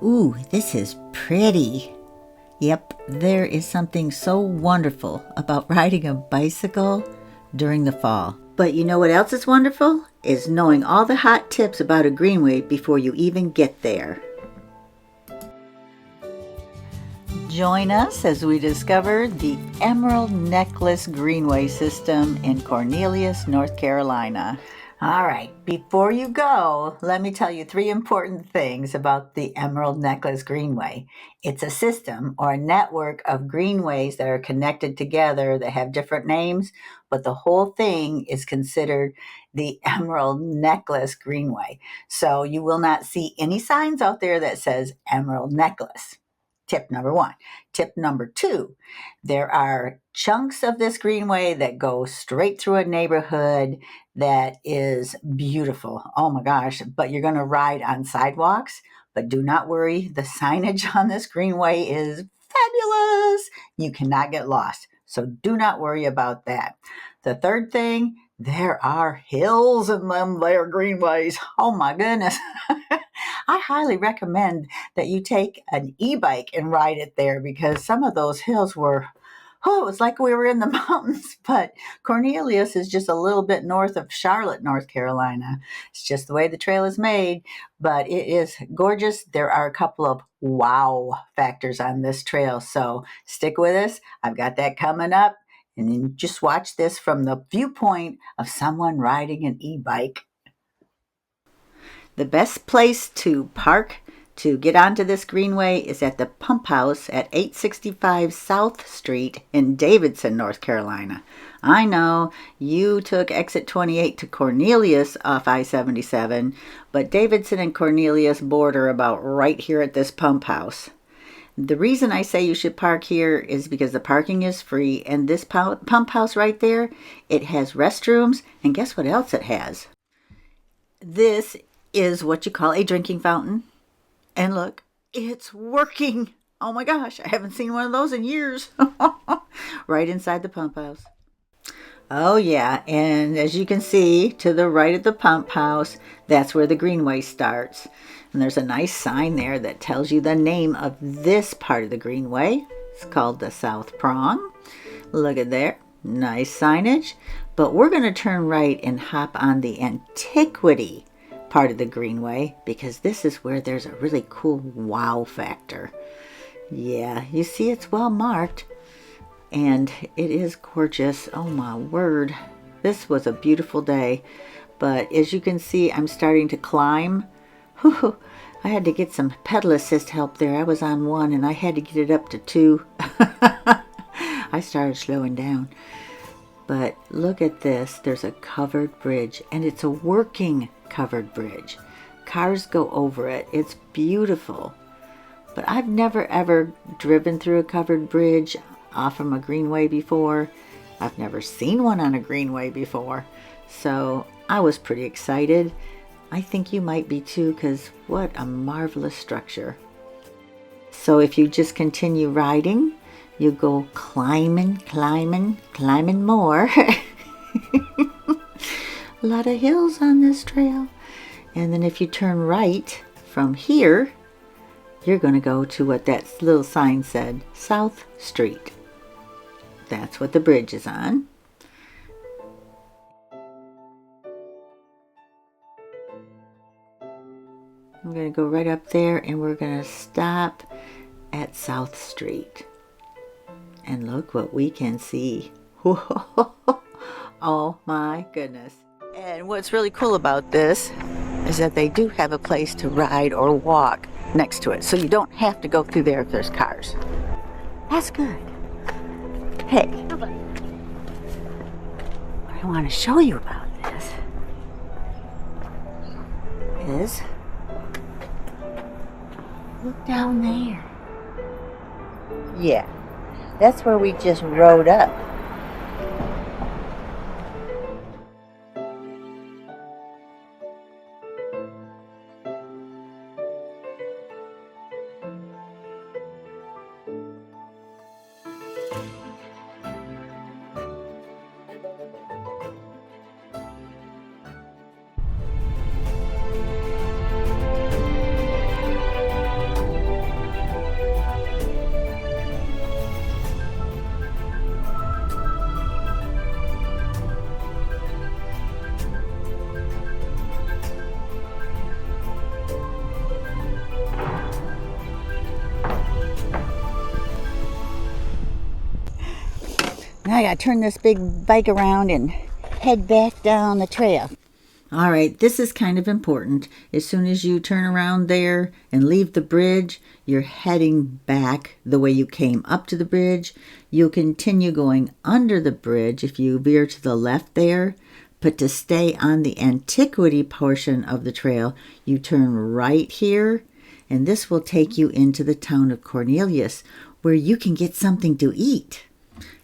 Ooh, this is pretty. Yep, there is something so wonderful about riding a bicycle during the fall. But you know what else is wonderful? Is knowing all the hot tips about a greenway before you even get there. Join us as we discover the Emerald Necklace Greenway system in Cornelius, North Carolina. All right, before you go, let me tell you 3 important things about the Emerald Necklace Greenway. It's a system or a network of greenways that are connected together that have different names, but the whole thing is considered the Emerald Necklace Greenway. So you will not see any signs out there that says Emerald Necklace. Tip number 1. Tip number 2, there are chunks of this greenway that go straight through a neighborhood that is beautiful. Oh my gosh, but you're going to ride on sidewalks, but do not worry. The signage on this greenway is fabulous. You cannot get lost. So do not worry about that. The third thing, there are hills in them there greenways. Oh my goodness. I highly recommend that you take an e-bike and ride it there because some of those hills were, it was like we were in the mountains. But Cornelius is just a little bit north of Charlotte, North Carolina. It's just the way the trail is made, but it is gorgeous. There are a couple of wow factors on this trail, so stick with us. I've got that coming up. And then just watch this from the viewpoint of someone riding an e-bike. The best place to park to get onto this greenway is at the pump house at 865 South Street in Davidson, North Carolina. I know you took exit 28 to Cornelius off I-77, but Davidson and Cornelius border about right here at this pump house. The reason I say you should park here is because the parking is free, and this pump house right there, it has restrooms, and guess what else it has? This is what you call a drinking fountain. And look, it's working. Oh my gosh, I haven't seen one of those in years. Right inside the pump house. Oh yeah, and as you can see to the right of the pump house, that's where the greenway starts. And there's a nice sign there that tells you the name of this part of the greenway. It's called the South Prong. Look at there, nice signage. But we're going to turn right and hop on the antiquity part of the greenway because this is where there's a really cool wow factor. Yeah, you see it's well marked and it is gorgeous. Oh my word, this was a beautiful day. But as you can see, I'm starting to climb. Whew, I had to get some pedal assist help there. I was on 1 and I had to get it up to 2. I started slowing down. But look at this, there's a covered bridge and it's a working covered bridge. Cars go over it. It's beautiful. But I've never ever driven through a covered bridge off from a greenway before. I've never seen one on a greenway before. So I was pretty excited. I think you might be too, because what a marvelous structure. So if you just continue riding, you go climbing more. A lot of hills on this trail. And then if you turn right from here, you're going to go to what that little sign said, South Street. That's what the bridge is on. I'm going to go right up there and we're going to stop at South Street. And look what we can see. Oh my goodness. And what's really cool about this is that they do have a place to ride or walk next to it. So you don't have to go through there if there's cars. That's good. Hey, what I want to show you about this is, look down there. Yeah, that's where we just rode up. Now I gotta turn this big bike around and head back down the trail. All right, this is kind of important. As soon as you turn around there and leave the bridge, you're heading back the way you came up to the bridge. You'll continue going under the bridge if you veer to the left there. But to stay on the antiquity portion of the trail, you turn right here, and this will take you into the town of Cornelius, where you can get something to eat.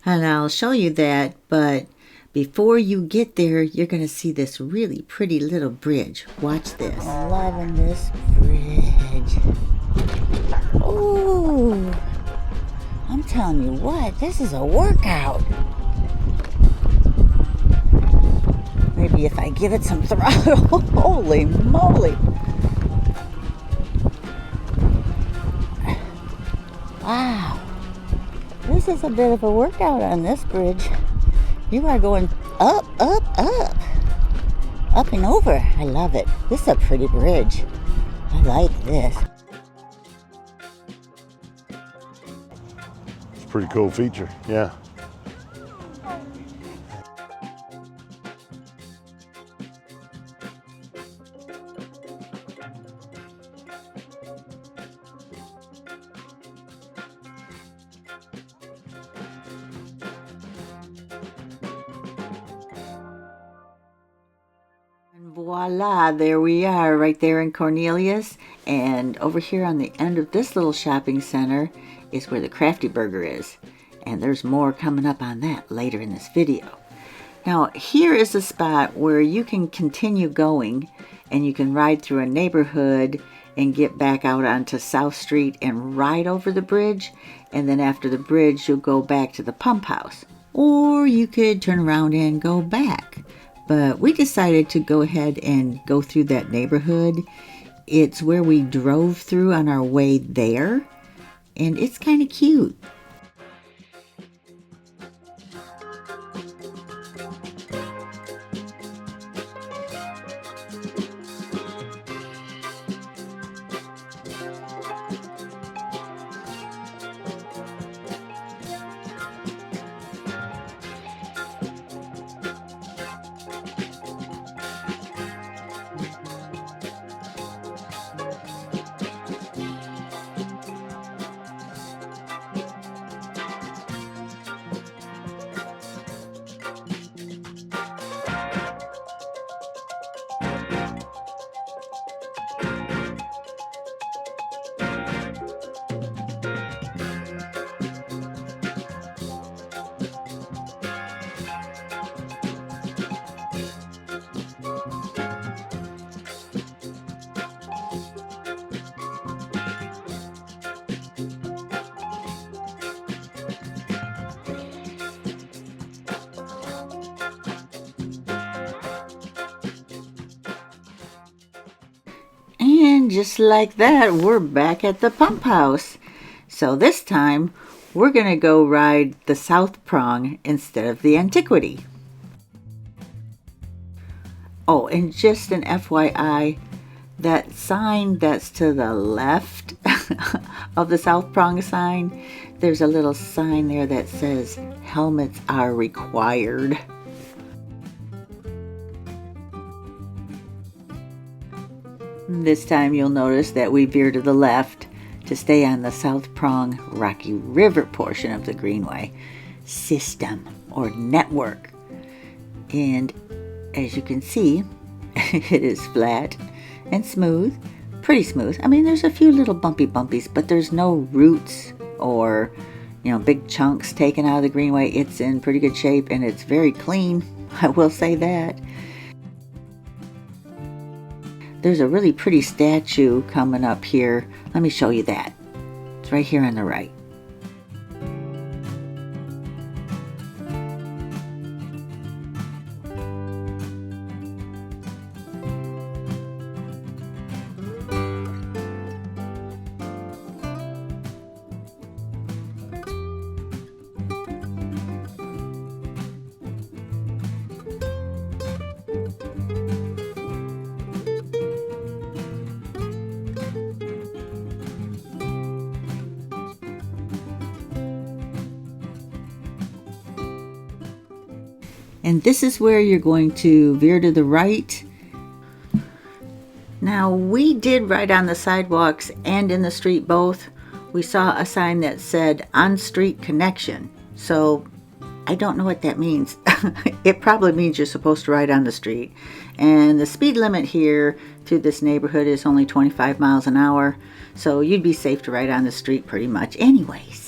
And I'll show you that, but before you get there, you're going to see this really pretty little bridge. Watch this. I'm loving this bridge. Ooh, I'm telling you what, this is a workout. Maybe if I give it some throttle. Holy moly. Wow. This is a bit of a workout on this bridge. You are going up, up, up. Up and over. I love it. This is a pretty bridge. I like this. It's a pretty cool feature, yeah. Voila, there we are right there in Cornelius, and over here on the end of this little shopping center is where the Crafty Burger is, and there's more coming up on that later in this video. Now here is a spot where you can continue going and you can ride through a neighborhood and get back out onto South Street and ride over the bridge, and then after the bridge you'll go back to the pump house, or you could turn around and go back. But we decided to go ahead and go through that neighborhood. It's where we drove through on our way there, and it's kind of cute. And just like that, we're back at the pump house. So this time, we're going to go ride the South Prong instead of the Antiquity. Oh, and just an FYI, that sign that's to the left of the South Prong sign, there's a little sign there that says, helmets are required. This time you'll notice that we veer to the left to stay on the South Prong Rocky River portion of the Greenway system or network. And as you can see, it is flat and smooth, pretty smooth. I mean, there's a few little bumpies, but there's no roots or, big chunks taken out of the Greenway. It's in pretty good shape and it's very clean. I will say that. There's a really pretty statue coming up here. Let me show you that. It's right here on the right. And this is where you're going to veer to the right. Now, we did ride on the sidewalks and in the street both. We saw a sign that said on-street connection. So I don't know what that means. It probably means you're supposed to ride on the street. And the speed limit here through this neighborhood is only 25 miles an hour. So you'd be safe to ride on the street pretty much anyways.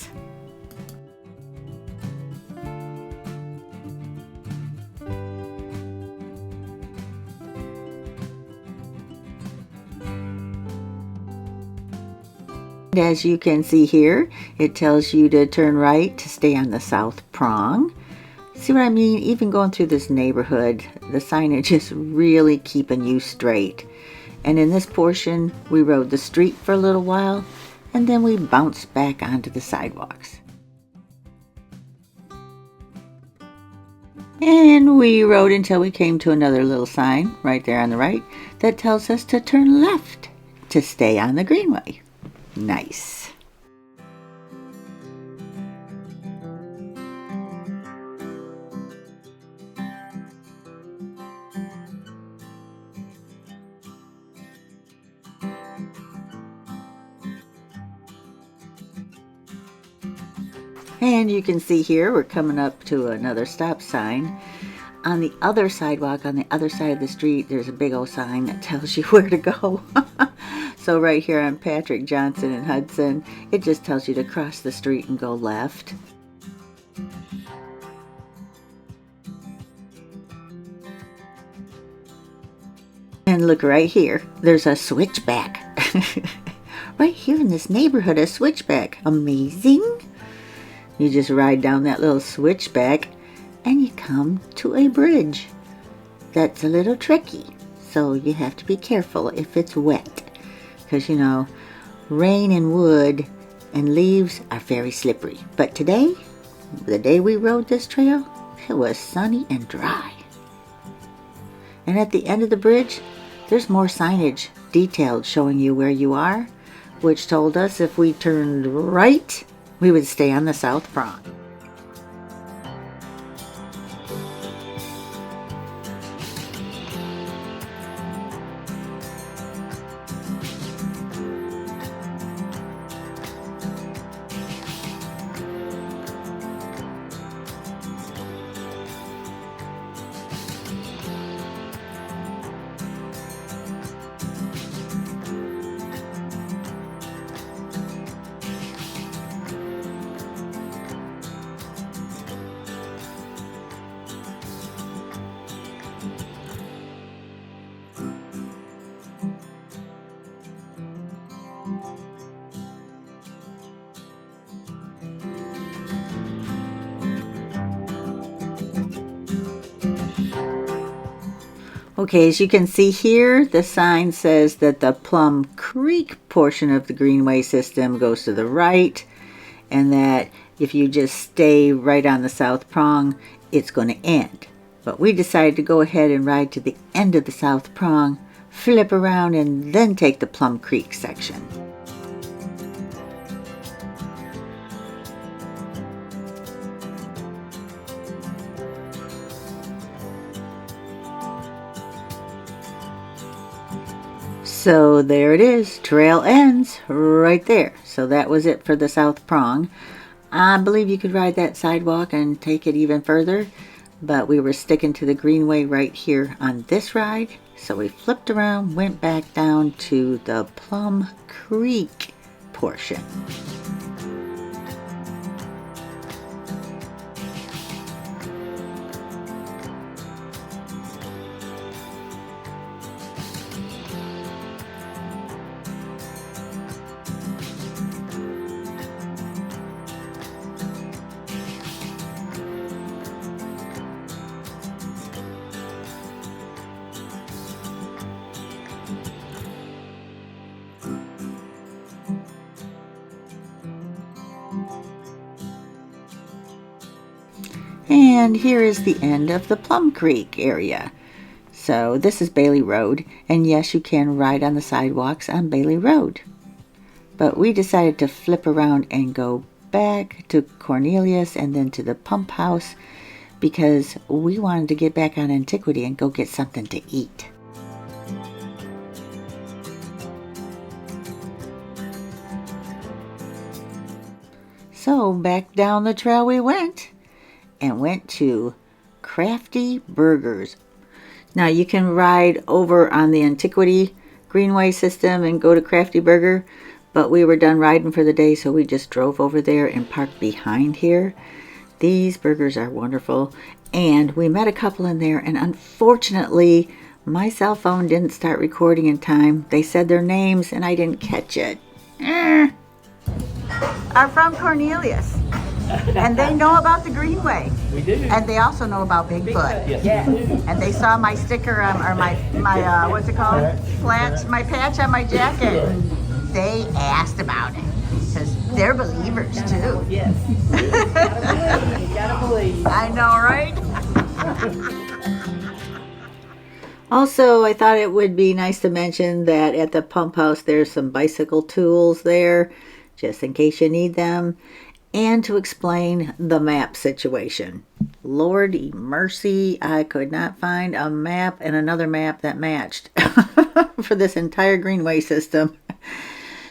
As you can see here, it tells you to turn right to stay on the South Prong. See what I mean? Even going through this neighborhood, the signage is really keeping you straight. And in this portion, we rode the street for a little while, and then we bounced back onto the sidewalks. And we rode until we came to another little sign right there on the right that tells us to turn left to stay on the Greenway. Nice. And you can see here we're coming up to another stop sign. On the other sidewalk, on the other side of the street, there's a big old sign that tells you where to go. So right here on Patrick Johnson and Hudson, it just tells you to cross the street and go left. And look right here, there's a switchback. Right here in this neighborhood, a switchback. Amazing. You just ride down that little switchback and you come to a bridge. That's a little tricky, so you have to be careful if it's wet. Because, you know, rain and wood and leaves are very slippery. But today, the day we rode this trail, it was sunny and dry. And at the end of the bridge, there's more signage detailed showing you where you are, which told us if we turned right, we would stay on the South Prong. Okay, as you can see here, the sign says that the Plum Creek portion of the Greenway system goes to the right, and that if you just stay right on the South Prong, it's going to end. But we decided to go ahead and ride to the end of the South Prong, flip around, and then take the Plum Creek section. So there it is, trail ends right there. So that was it for the South Prong. I believe you could ride that sidewalk and take it even further, but we were sticking to the Greenway right here on this ride. So we flipped around, went back down to the Plum Creek portion. And here is the end of the Plum Creek area. So this is Bailey Road, and yes, you can ride on the sidewalks on Bailey Road. But we decided to flip around and go back to Cornelius and then to the pump house because we wanted to get back on Antiquity and go get something to eat. So back down the trail we went to Crafty Burgers. Now you can ride over on the Antiquity Greenway system and go to Crafty Burger, but we were done riding for the day, so we just drove over there and parked behind here. These burgers are wonderful, and we met a couple in there, and unfortunately my cell phone didn't start recording in time. They said their names and I didn't catch it. Are from Cornelius, and they know about the Greenway. We do. And they also know about Bigfoot. Yes. Yeah. And they saw my sticker or my what's it called? My patch on my jacket. They asked about it because they're believers too. Yes. You gotta believe. I know, right? Also, I thought it would be nice to mention that at the pump house there's some bicycle tools there, just in case you need them, and to explain the map situation. Lordy mercy, I could not find a map and another map that matched for this entire Greenway system.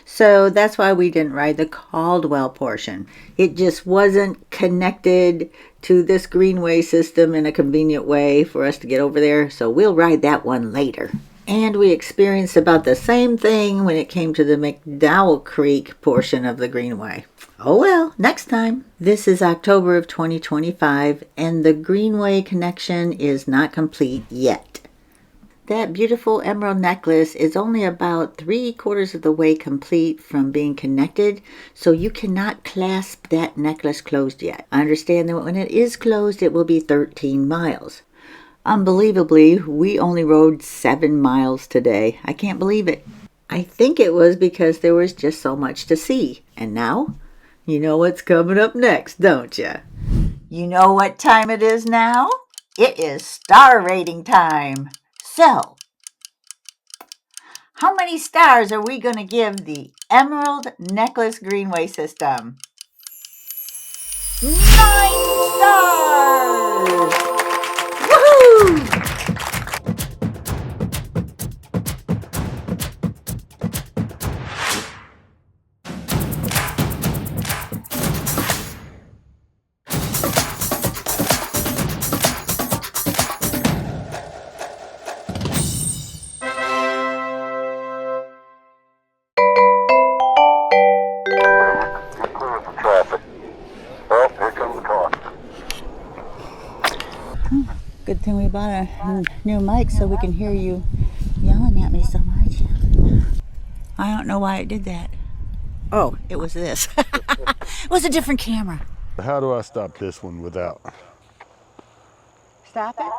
So that's why we didn't ride the Caldwell portion. It just wasn't connected to this Greenway system in a convenient way for us to get over there, so we'll ride that one later. And we experienced about the same thing when it came to the McDowell Creek portion of the Greenway. Oh well, next time. This is October of 2025, and the Greenway connection is not complete yet. That beautiful emerald necklace is only about 3/4 of the way complete from being connected, so you cannot clasp that necklace closed yet. I understand that when it is closed, it will be 13 miles. Unbelievably, we only rode 7 miles today. I can't believe it. I think it was because there was just so much to see. And now, you know what's coming up next, don't you? You know what time it is now? It is star rating time. So, how many stars are we going to give the Emerald Necklace Greenway system? 9 stars! Woohoo! Good thing we bought a new mic so we can hear you yelling at me so much. I don't know why it did that. Oh, it was this. It was a different camera. How do I stop this one without? Stop it?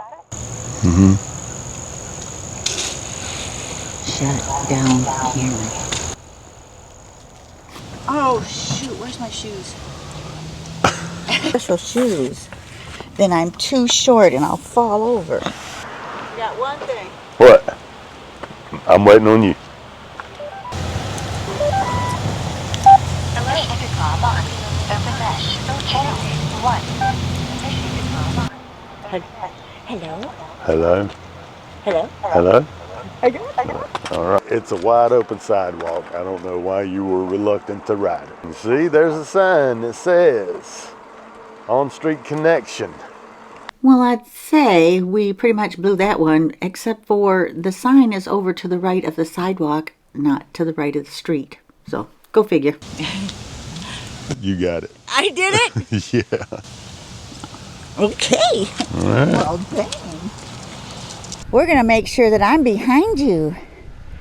Mm-hmm. Shut down camera. Oh shoot, where's my shoes? Special shoes. Then I'm too short and I'll fall over. You got one thing. What? I'm waiting on you. Hello? Hello? Hello? Hello? I got it. All right. It's a wide open sidewalk. I don't know why you were reluctant to ride it. You see, there's a sign that says on-street connection. Well, I'd say we pretty much blew that one, except for the sign is over to the right of the sidewalk, not to the right of the street. So, go figure. You got it. I did it? Yeah. Okay. All right. Well done. We're going to make sure that I'm behind you,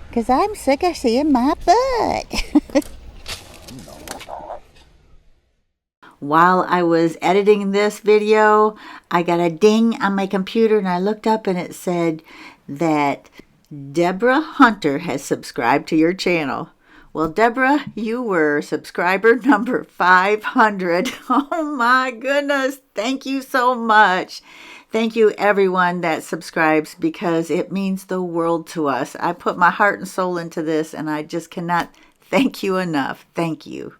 because I'm sick of seeing my butt. While I was editing this video, I got a ding on my computer and I looked up and it said that Deborah Hunter has subscribed to your channel. Well, Deborah, you were subscriber number 500. Oh my goodness. Thank you so much. Thank you everyone that subscribes, because it means the world to us. I put my heart and soul into this and I just cannot thank you enough. Thank you.